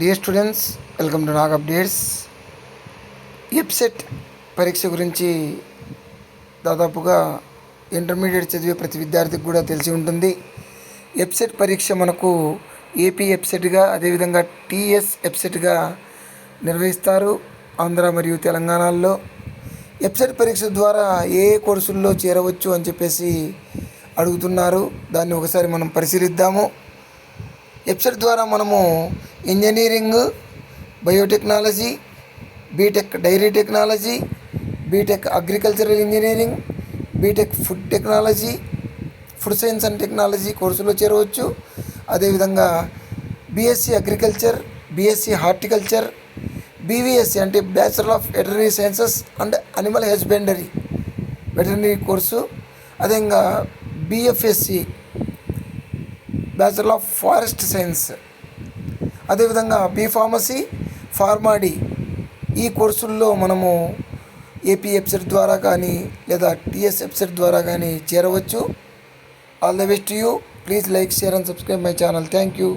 Dear students, welcome to Nag updates. EAPCET పరీక్ష గురించి దాదాపుగా ఇంటర్మీడియట్ చదివే ప్రతి విద్యార్థికి కూడా తెలిసి ఉంటుంది. ఎప్సెట్ పరీక్ష మనకు ఏపీ ఎప్సెట్గా, అదేవిధంగా టీఎస్ ఎప్సెట్గా నిర్వహిస్తారు ఆంధ్ర మరియు తెలంగాణలో. ఎప్సెట్ పరీక్ష ద్వారా ఏ కోర్సుల్లో చేరవచ్చు అని చెప్పేసి అడుగుతున్నారు. దాన్ని ఒకసారి మనం పరిశీలిద్దాము. ఎప్సెట్ ద్వారా మనము engineering, biotechnology, BTech dairy technology, BTech agricultural engineering, BTech food technology, food science and technology కోర్సులో చేరవచ్చు. అదేవిధంగా BSc agriculture, BSc horticulture, BVSc అంటే bachelor of veterinary sciences and animal husbandry veterinary course, అదేవిధంగా BFSc bachelor of forest science, అదేవిధంగా B Pharmacy, Pharm D ఈ కోర్సుల్లో మనము AP EAPCET ద్వారా కానీ లేదా టీఎస్ ఎప్సెట్ ద్వారా కానీ చేరవచ్చు. All the best you. Please like, share and subscribe my channel. Thank you.